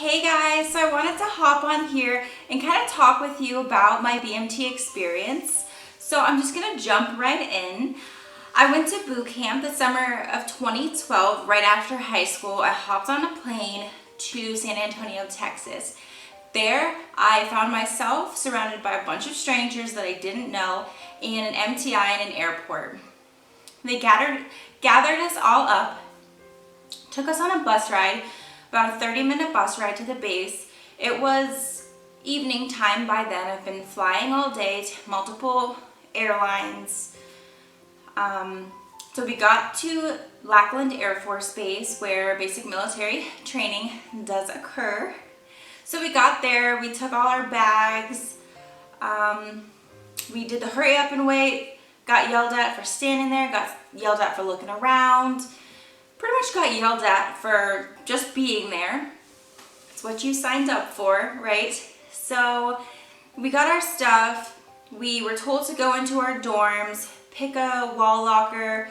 Hey guys, so I wanted to hop on here and kind of talk with you about my BMT experience. So I'm just gonna jump right in. I went to boot camp the summer of 2012, right after high school. I hopped on a plane to San Antonio, Texas. There, I found myself surrounded by a bunch of strangers that I didn't know in an MTI in an airport. They gathered us all up, took us on a bus ride, about a 30-minute bus ride to the base. It was evening time by then. I've been flying all day to multiple airlines. So we got to Lackland Air Force Base where basic military training does occur. So we got there, we took all our bags, we did the hurry up and wait, got yelled at for standing there, got yelled at for looking around, pretty much got yelled at for just being there. It's what you signed up for, right? So we got our stuff, we were told to go into our dorms, pick a wall locker,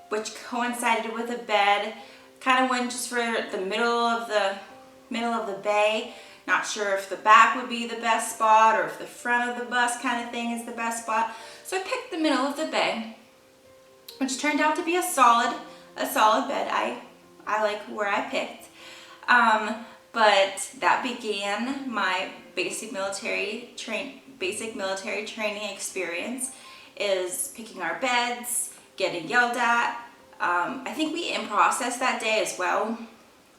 which coincided with a bed, kind of went just for the middle of the bay. Not sure if the back would be the best spot or if the front of the bus kind of thing is the best spot. So I picked the middle of the bay, which turned out to be a solid bed. I like where I picked. But that began my basic military training experience, is picking our beds, getting yelled at. I think we in process that day as well.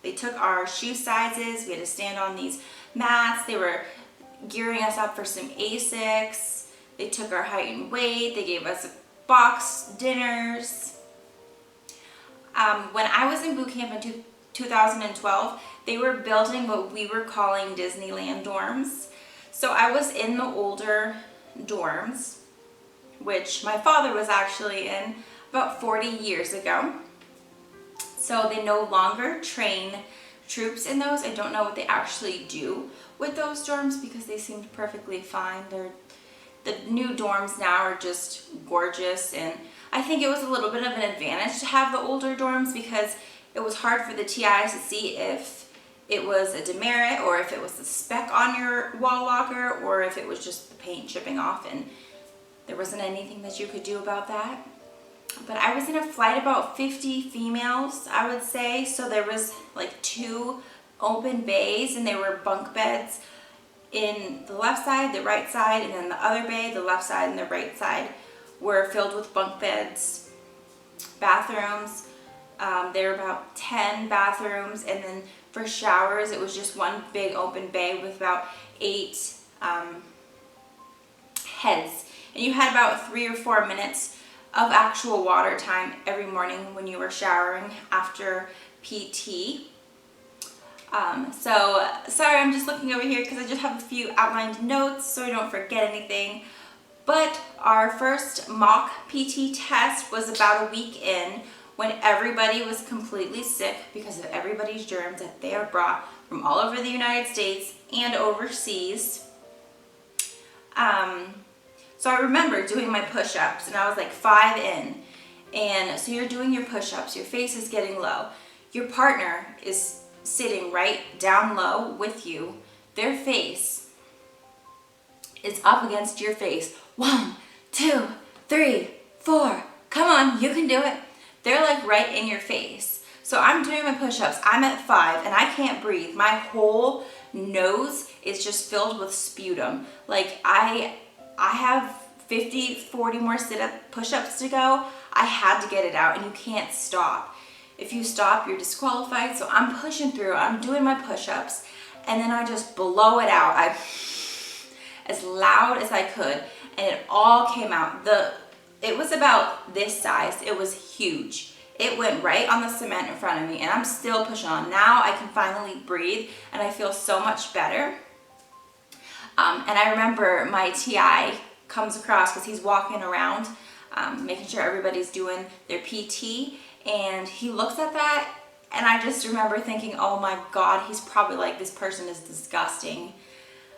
They took our shoe sizes. We had to stand on these mats. They were gearing us up for some ASICs. They took our height and weight. They gave us box dinners. When I was in boot camp in 2012, they were building what we were calling Disneyland dorms. So I was in the older dorms, which my father was actually in about 40 years ago. So they no longer train troops in those. I don't know what they actually do with those dorms because they seemed perfectly fine. The new dorms now are just gorgeous, and I think it was a little bit of an advantage to have the older dorms because it was hard for the TIs to see if it was a demerit or if it was the speck on your wall locker or if it was just the paint chipping off, and there wasn't anything that you could do about that. But I was in a flight about 50 females, I would say, so there was like 2 open bays and there were bunk beds in the left side, the right side, and then the other bay, the left side and the right side were filled with bunk beds. Bathrooms, there were about 10 bathrooms, and then for showers it was just one big open bay with about 8 heads, and you had about 3 or 4 minutes of actual water time every morning when you were showering after PT. So sorry, I'm just looking over here because I just have a few outlined notes so I don't forget anything. But our first mock PT test was about a week in, when everybody was completely sick because of everybody's germs that they are brought from all over the United States and overseas. So I remember doing my push-ups, and I was like 5 in. And so you're doing your push-ups, your face is getting low. Your partner is sitting right down low with you. Their face is up against your face. 1, 2, 3, 4. Come on, you can do it. They're like right in your face. So I'm doing my push-ups. I'm at 5 and I can't breathe. My whole nose is just filled with sputum. Like I have 40 more sit-up push-ups to go. I had to get it out, and you can't stop. If you stop, you're disqualified. So I'm pushing through. I'm doing my push-ups, and then I just blow it out. As loud as I could, and it all came out. It was about this size. It was huge. It went right on the cement in front of me, and I'm still pushing on. Now I can finally breathe, and I feel so much better. And I remember my TI comes across because he's walking around making sure everybody's doing their PT, and he looks at that, and I just remember thinking, oh my God, he's probably like, this person is disgusting.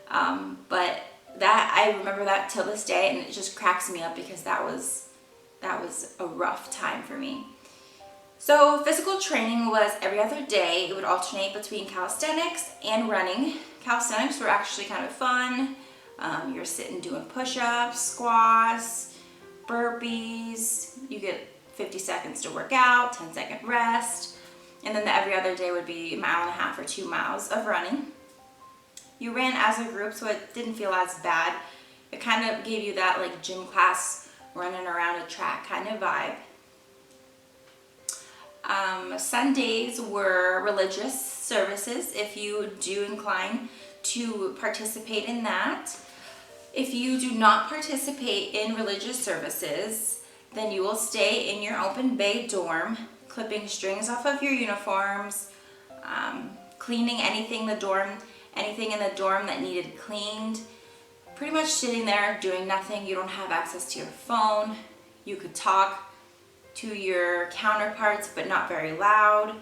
But I remember that till this day, and it just cracks me up because that was a rough time for me. So physical training was every other day. It would alternate between calisthenics and running. Calisthenics were actually kind of fun. You're sitting doing push-ups, squats, burpees. You get 50 seconds to work out, 10-second rest. And then the every other day would be 1.5 miles or 2 miles of running. You ran as a group, so it didn't feel as bad. It kind of gave you that like gym class running around a track kind of vibe. Sundays were religious services if you do incline to participate in that. If you do not participate in religious services, then you will stay in your open bay dorm, clipping strings off of your uniforms, cleaning anything in the dorm that needed cleaned, pretty much sitting there doing nothing. You don't have access to your phone. You could talk to your counterparts, but not very loud.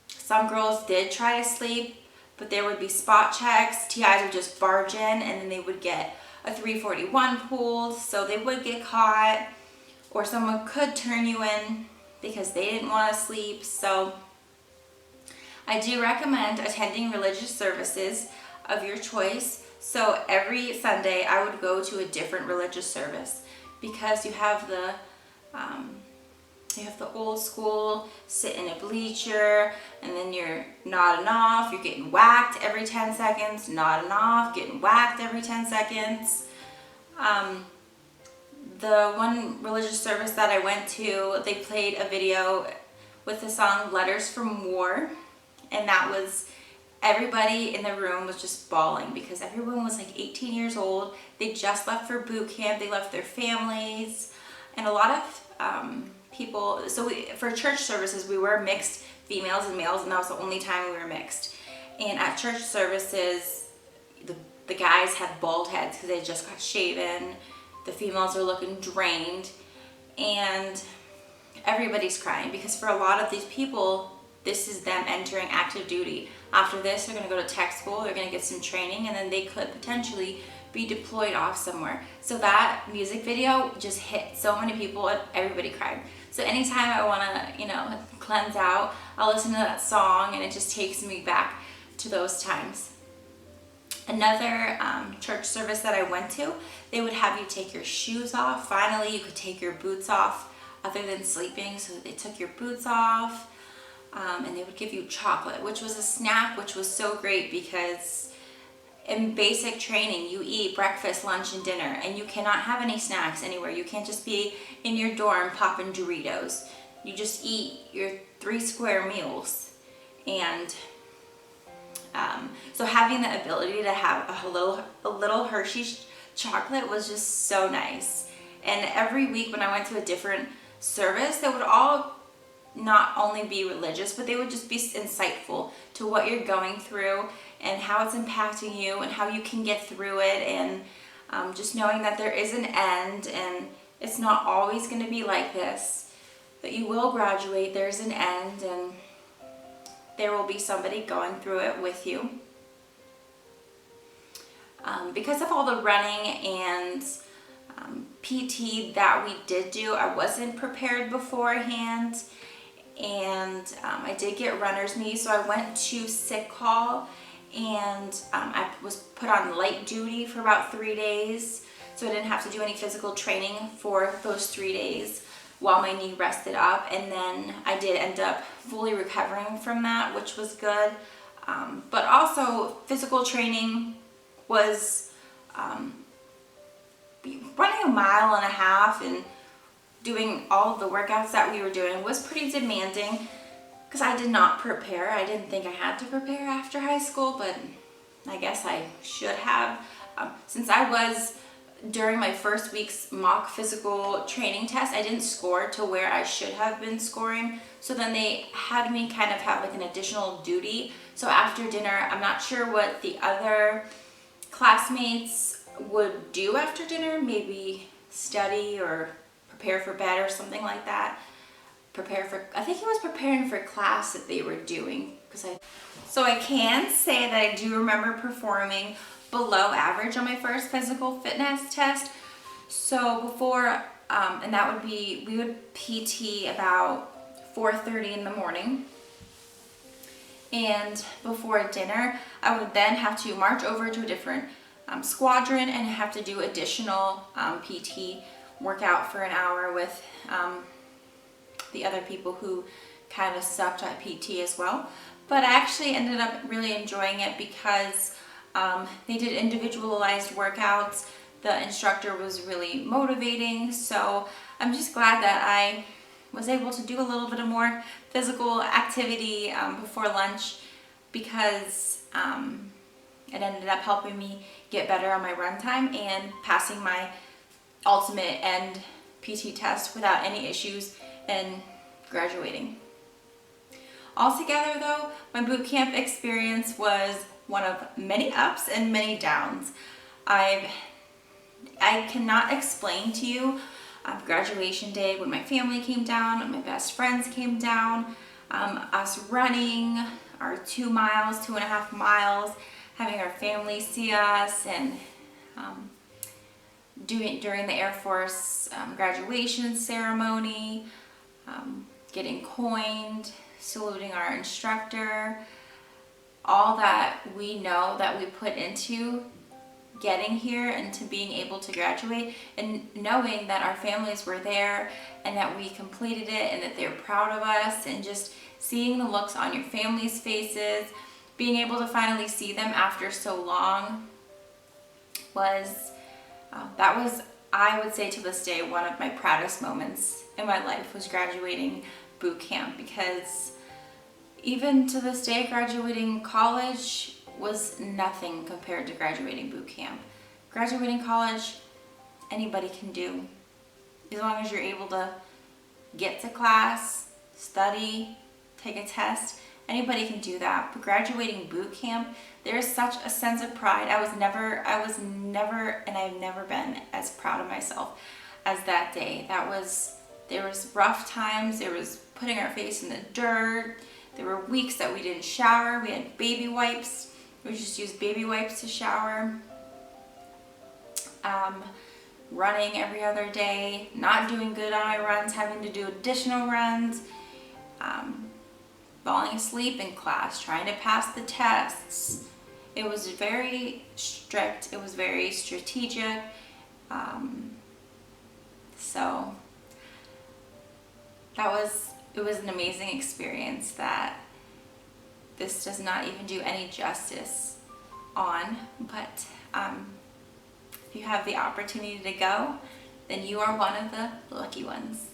Some girls did try to sleep, but there would be spot checks. TIs would just barge in, and then they would get a 341 pulled, so they would get caught, or someone could turn you in because they didn't want to sleep. So I do recommend attending religious services of your choice. So every Sunday I would go to a different religious service, because you have the old school, sit in a bleacher, and then you're nodding off, you're getting whacked every 10 seconds, nodding off, getting whacked every 10 seconds. The one religious service that I went to, they played a video with the song Letters from War, and that was, everybody in the room was just bawling because everyone was like 18 years old. They just left for boot camp, they left their families, and a lot of people, so for church services we were mixed, females and males, and that was the only time we were mixed. And at church services, the guys had bald heads because they just got shaven. The females are looking drained, and everybody's crying because for a lot of these people, this is them entering active duty. After this, they're going to go to tech school, they're going to get some training, and then they could potentially be deployed off somewhere. So that music video just hit so many people, and everybody cried. So anytime I want to, cleanse out, I'll listen to that song, and it just takes me back to those times. Another church service that I went to, they would have you take your shoes off. Finally, you could take your boots off other than sleeping. So they took your boots off, and they would give you chocolate, which was a snack, which was so great because in basic training, you eat breakfast, lunch, and dinner, and you cannot have any snacks anywhere. You can't just be in your dorm popping Doritos. You just eat your 3 square meals. And so having the ability to have a little Hershey's chocolate was just so nice. And every week when I went to a different service, they would all not only be religious, but they would just be insightful to what you're going through and how it's impacting you and how you can get through it, and just knowing that there is an end and it's not always going to be like this, that you will graduate, there's an end, and there will be somebody going through it with you. Because of all the running and PT that we did do, I wasn't prepared beforehand, and I did get runner's knee, so I went to sick call, and I was put on light duty for about 3 days, so I didn't have to do any physical training for those 3 days while my knee rested up. And then I did end up fully recovering from that, which was good. But also physical training was running 1.5 miles and doing all of the workouts that we were doing was pretty demanding because I did not prepare. I didn't think I had to prepare after high school, but I guess I should have. Since I was during my first week's mock physical training test, I didn't score to where I should have been scoring. So then they had me kind of have like an additional duty. So after dinner, I'm not sure what the other classmates would do after dinner, maybe study or prepare for bed or something like that. I think it was preparing for class that they were doing. So I can say that I do remember performing below average on my first physical fitness test. So before, and that would be, we would PT about 4:30 in the morning. And before dinner, I would then have to march over to a different squadron and have to do additional PT workout for an hour with the other people who kind of sucked at PT as well. But I actually ended up really enjoying it because they did individualized workouts. The instructor was really motivating, so I'm just glad that I was able to do a little bit of more physical activity before lunch, because it ended up helping me get better on my run time and passing my ultimate end PT test without any issues and graduating. Altogether though, my boot camp experience was one of many ups and many downs. I cannot explain to you graduation day, when my family came down, my best friends came down, us running our 2.5 miles, having our family see us, and during the Air Force graduation ceremony, getting coined, saluting our instructor, all that we know that we put into getting here and to being able to graduate, and knowing that our families were there and that we completed it and that they're proud of us, and just seeing the looks on your family's faces, being able to finally see them after so long was, I would say to this day, one of my proudest moments in my life was graduating boot camp, because even to this day, graduating college was nothing compared to graduating boot camp. Graduating college, anybody can do, as long as you're able to get to class, study, take a test. Anybody can do that. But graduating boot camp, there is such a sense of pride. I was never, and I've never been as proud of myself as that day. There was rough times. There was putting our face in the dirt. There were weeks that we didn't shower. We had baby wipes. We just used baby wipes to shower. Running every other day, not doing good on my runs, having to do additional runs, falling asleep in class, trying to pass the tests. It was very strict. It was very strategic. So it was an amazing experience that this does not even do any justice on. But if you have the opportunity to go, then you are one of the lucky ones.